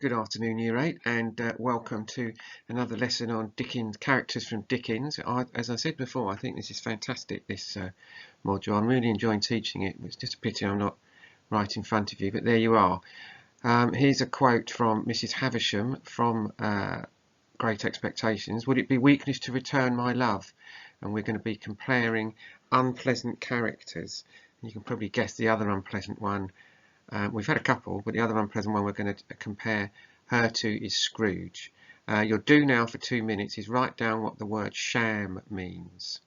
Good afternoon, Year 8, and welcome to another lesson on Dickens, characters from Dickens. As I said before, I think this is fantastic, this module. I'm really enjoying teaching it. It's just a pity I'm not right in front of you, but there you are. Here's a quote from Mrs. Havisham from Great Expectations. Would it be weakness to return my love? And we're going to be comparing unpleasant characters. You can probably guess the other unpleasant one. We've had a couple, but the other unpleasant one we're going to compare her to is Scrooge. You'll do now for 2 minutes is write down what the word sham means.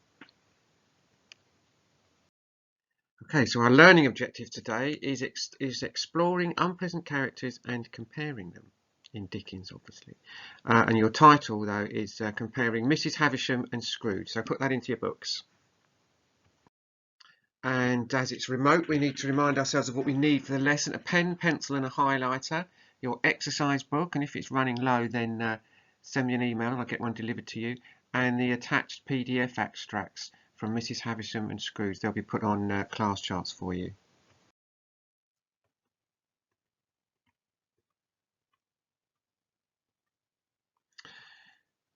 Okay, so our learning objective today is exploring unpleasant characters and comparing them, in Dickens obviously. And your title though is comparing Mrs. Havisham and Scrooge, so put that into your books. And as it's remote, we need to remind ourselves of what we need for the lesson: a pen, pencil and a highlighter, your exercise book, and if it's running low then send me an email and I'll get one delivered to you, and the attached PDF extracts from Mrs. Havisham and Scrooge. They'll be put on Classcharts for you.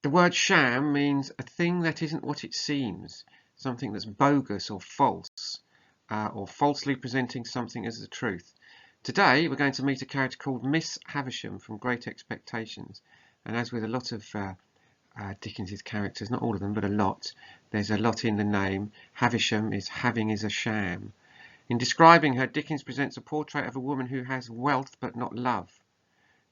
The word sham means a thing that isn't what it seems, something that's bogus or false, or falsely presenting something as the truth. Today we're going to meet a character called Miss Havisham from Great Expectations, and as with a lot of Dickens's characters, not all of them but a lot, there's a lot in the name. Havisham is having is a sham. In describing her, Dickens presents a portrait of a woman who has wealth but not love.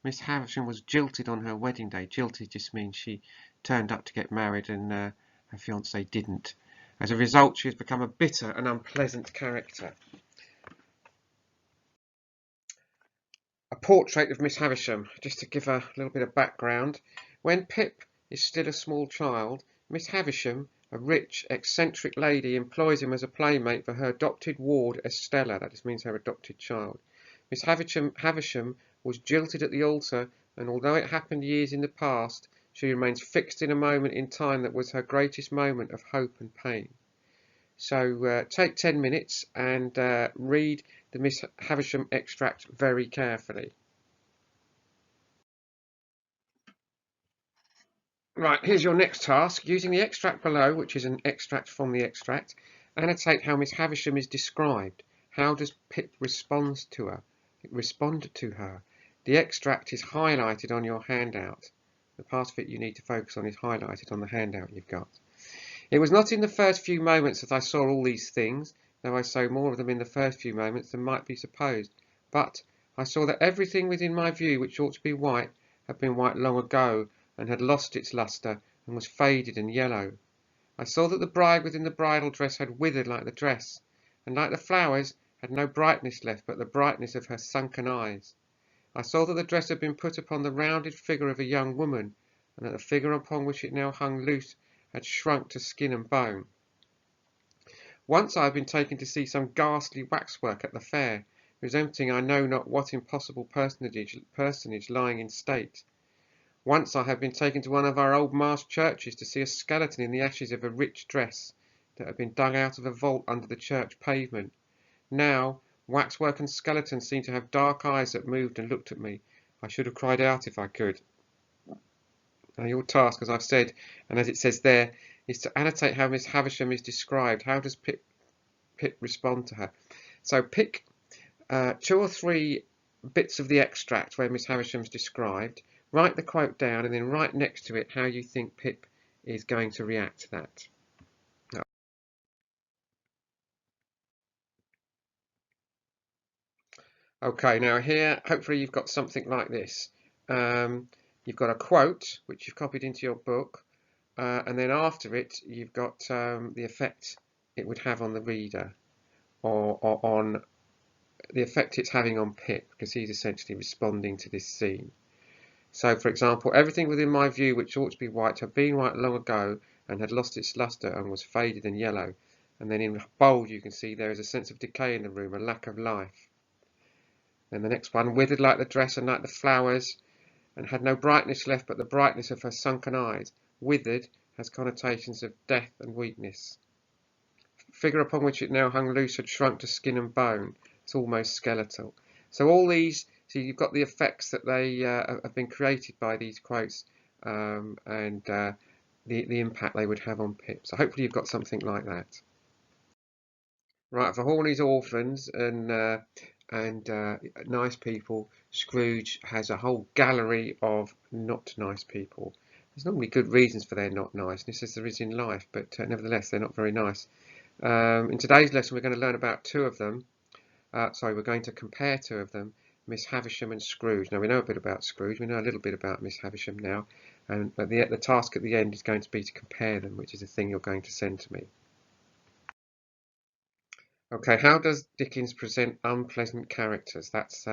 Miss Havisham was jilted on her wedding day. Jilted just means she turned up to get married and her fiancé didn't. As a result, she has become a bitter and unpleasant character. A portrait of Miss Havisham, just to give a little bit of background. When Pip is still a small child, Miss Havisham, a rich, eccentric lady, employs him as a playmate for her adopted ward Estella. That just means her adopted child. Miss Havisham was jilted at the altar, and although it happened years in the past, she remains fixed in a moment in time that was her greatest moment of hope and pain. So take 10 minutes and read the Miss Havisham extract very carefully. Right, here's your next task. Using the extract below, which is an extract from the extract, annotate how Miss Havisham is described. How does Pip respond to her? The extract is highlighted on your handout. The part of it you need to focus on is highlighted on the handout you've got. It was not in the first few moments that I saw all these things, though I saw more of them in the first few moments than might be supposed. But I saw that everything within my view which ought to be white had been white long ago, and had lost its lustre, and was faded and yellow. I saw that the bride within the bridal dress had withered like the dress, and like the flowers had no brightness left but the brightness of her sunken eyes. I saw that the dress had been put upon the rounded figure of a young woman, and that the figure upon which it now hung loose had shrunk to skin and bone. Once I had been taken to see some ghastly waxwork at the fair, resembling I know not what impossible personage lying in state. Once I had been taken to one of our old Marsh churches to see a skeleton in the ashes of a rich dress that had been dug out of a vault under the church pavement. Now waxwork and skeleton seemed to have dark eyes that moved and looked at me. I should have cried out if I could. Now your task, as I've said, and as it says there, is to annotate how Miss Havisham is described. How does Pip respond to her? So pick 2 or 3 bits of the extract where Miss Havisham is described, write the quote down, and then write next to it how you think Pip is going to react to that. Okay, now here, hopefully you've got something like this. You've got a quote, which you've copied into your book, and then after it, you've got the effect it would have on the reader, or on the effect it's having on Pip, because he's essentially responding to this scene. So, for example, everything within my view which ought to be white had been white long ago, and had lost its lustre, and was faded and yellow. And then in bold you can see there is a sense of decay in the room, a lack of life. Then the next one, withered like the dress and like the flowers, and had no brightness left but the brightness of her sunken eyes. Withered has connotations of death and weakness. Figure upon which it now hung loose had shrunk to skin and bone. It's almost skeletal. So all these So you've got the effects that they have been created by these quotes, and the impact they would have on Pip. So hopefully you've got something like that. Right, for all his orphans and nice people, Scrooge has a whole gallery of not nice people. There's normally good reasons for their not niceness, as there is in life, but nevertheless, they're not very nice. In today's lesson, we're going to learn about two of them. We're going to compare two of them, Miss Havisham and Scrooge. Now, we know a bit about Scrooge. We know a little bit about Miss Havisham now. And the task at the end is going to be to compare them, which is a thing you're going to send to me. Okay, how does Dickens present unpleasant characters? That's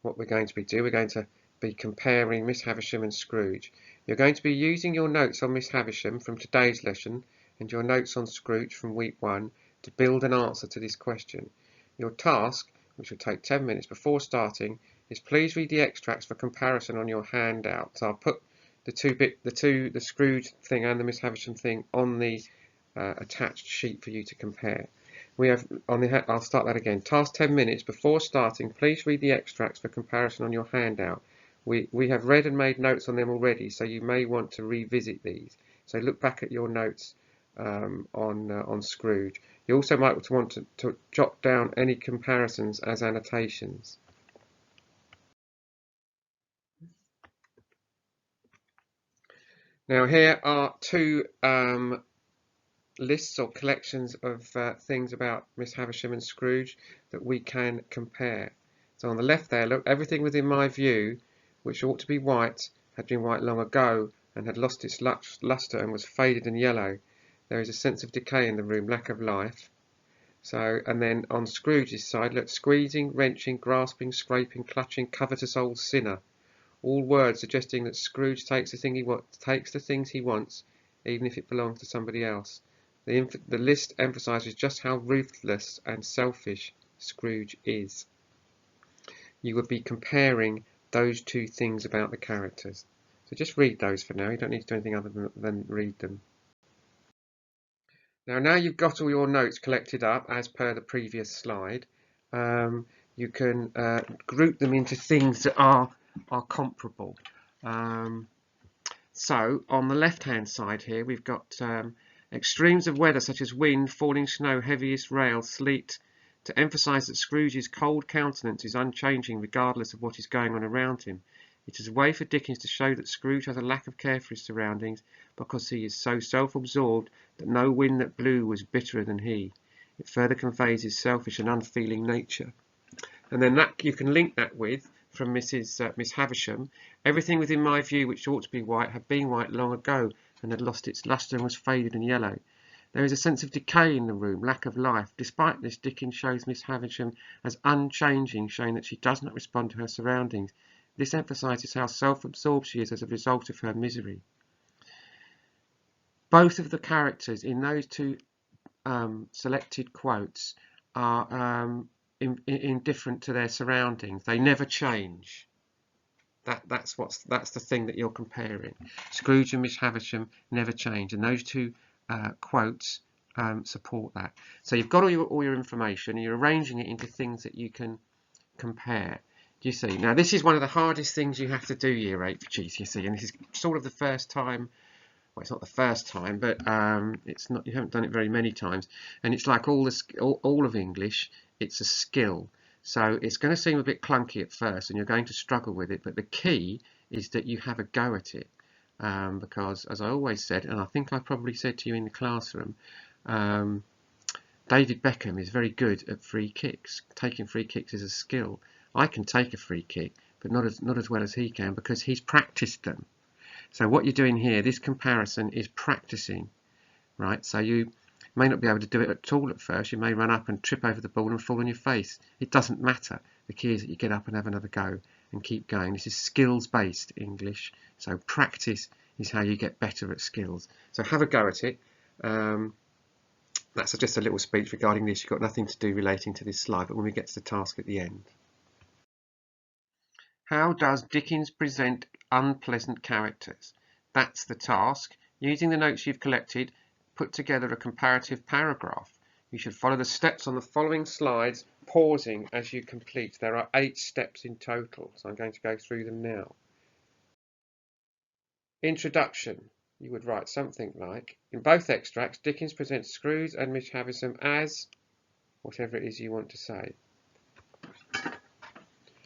what we're going to be doing. We're going to be comparing Miss Havisham and Scrooge. You're going to be using your notes on Miss Havisham from today's lesson and your notes on Scrooge from week 1 to build an answer to this question. Your task, which will take 10 minutes before starting, is please read the extracts for comparison on your handout. So I'll put the Scrooge thing and the Miss Havisham thing on the attached sheet for you to compare. We have I'll start that again. Task 10 minutes before starting. Please read the extracts for comparison on your handout. We have read and made notes on them already, so you may want to revisit these. So look back at your notes on Scrooge. You also might want to jot down any comparisons as annotations. Now here are two lists or collections of things about Miss Havisham and Scrooge that we can compare. So on the left there, look, everything within my view, which ought to be white, had been white long ago and had lost its lustre and was faded and yellow. There is a sense of decay in the room, lack of life. So, and then on Scrooge's side, look, squeezing, wrenching, grasping, scraping, clutching, covetous old sinner. All words suggesting that Scrooge takes the things he wants, even if it belongs to somebody else. The list emphasises just how ruthless and selfish Scrooge is. You would be comparing those two things about the characters. So just read those for now. You don't need to do anything other than read them. Now you've got all your notes collected up as per the previous slide. You can group them into things that are comparable. So on the left-hand side here, we've got extremes of weather such as wind, falling snow, heaviest rail, sleet, to emphasise that Scrooge's cold countenance is unchanging regardless of what is going on around him. It is a way for Dickens to show that Scrooge has a lack of care for his surroundings because he is so self-absorbed that no wind that blew was bitterer than he. It further conveys his selfish and unfeeling nature. And then that you can link that with, from Miss Havisham, everything within my view which ought to be white had been white long ago and had lost its lustre and was faded and yellow. There is a sense of decay in the room, lack of life. Despite this, Dickens shows Miss Havisham as unchanging, showing that she does not respond to her surroundings. This emphasises how self-absorbed she is as a result of her misery. Both of the characters in those two selected quotes are indifferent to their surroundings. They never change. That's the thing that you're comparing. Scrooge and Miss Havisham never change, and those two quotes support that. So you've got all your information, and you're arranging it into things that you can compare. Do you see? Now this is one of the hardest things you have to do year 8 for GCSE, and this is sort of the first time. Well, it's not the first time, but it's not. You haven't done it very many times, and it's like all of English. It's a skill, so it's going to seem a bit clunky at first, and you're going to struggle with it. But the key is that you have a go at it, because, as I always said, and I think I probably said to you in the classroom, David Beckham is very good at free kicks. Taking free kicks is a skill. I can take a free kick, but not as well as he can because he's practiced them. So what you're doing here, this comparison is practicing, right? So you may not be able to do it at all at first. You may run up and trip over the ball and fall on your face. It doesn't matter. The key is that you get up and have another go and keep going. This is skills-based English. So practice is how you get better at skills. So have a go at it. That's just a little speech regarding this. You've got nothing to do relating to this slide, but when we get to the task at the end. How does Dickens present unpleasant characters? That's the task. Using the notes you've collected, put together a comparative paragraph. You should follow the steps on the following slides pausing as you complete. There are 8 steps in total, so I'm going to go through them now. Introduction. You would write something like, in both extracts, Dickens presents Scrooge and Miss Havisham as whatever it is you want to say.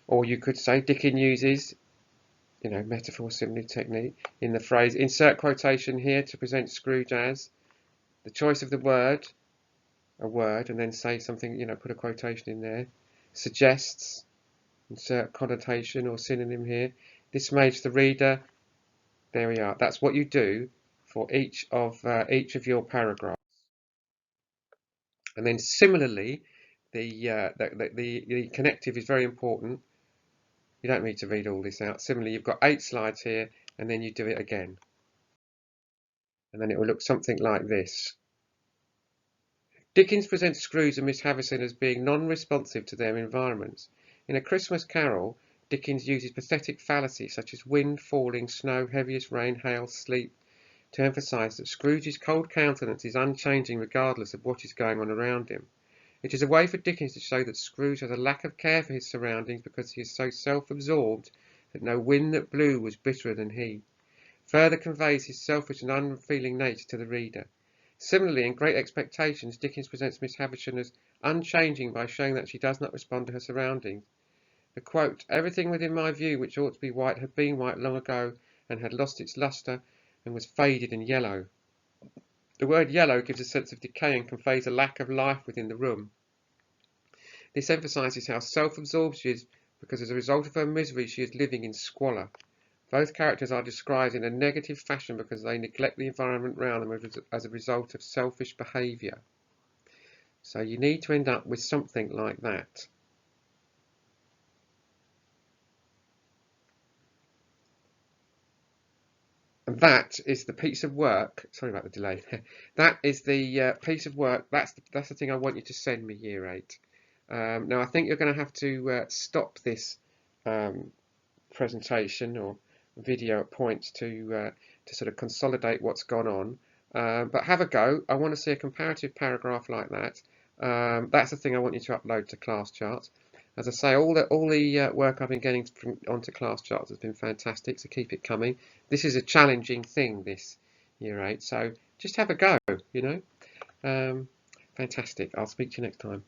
Or you could say Dickens uses, metaphor, simile technique in the phrase insert quotation here to present Scrooge as the choice of the word, a word, and then say something, put a quotation in there, suggests, insert connotation or synonym here. This makes the reader. There we are. That's what you do for each of your paragraphs. And then similarly, the connective is very important. You don't need to read all this out. Similarly, you've got 8 slides here, and then you do it again. And then it will look something like this. Dickens presents Scrooge and Miss Havisham as being non-responsive to their environments. In A Christmas Carol, Dickens uses pathetic fallacies such as wind, falling, snow, heaviest rain, hail, sleet, to emphasise that Scrooge's cold countenance is unchanging regardless of what is going on around him. It is a way for Dickens to show that Scrooge has a lack of care for his surroundings because he is so self-absorbed that no wind that blew was bitterer than he. Further conveys his selfish and unfeeling nature to the reader. Similarly, in Great Expectations, Dickens presents Miss Havisham as unchanging by showing that she does not respond to her surroundings. The quote, everything within my view which ought to be white had been white long ago and had lost its lustre and was faded and yellow. The word yellow gives a sense of decay and conveys a lack of life within the room. This emphasises how self-absorbed she is because as a result of her misery she is living in squalor. Both characters are described in a negative fashion because they neglect the environment around them as a result of selfish behaviour. So you need to end up with something like that. And that is the piece of work. Sorry about the delay. That is the piece of work. That's the thing I want you to send me, Year 8. Now I think you're going to have to stop this presentation or video at points to sort of consolidate what's gone on. But have a go. I want to see a comparative paragraph like that. That's the thing I want you to upload to Classcharts. As I say, all the work I've been getting onto Classcharts has been fantastic, so keep it coming. This is a challenging thing, this Year 8, so just have a go, Fantastic. I'll speak to you next time.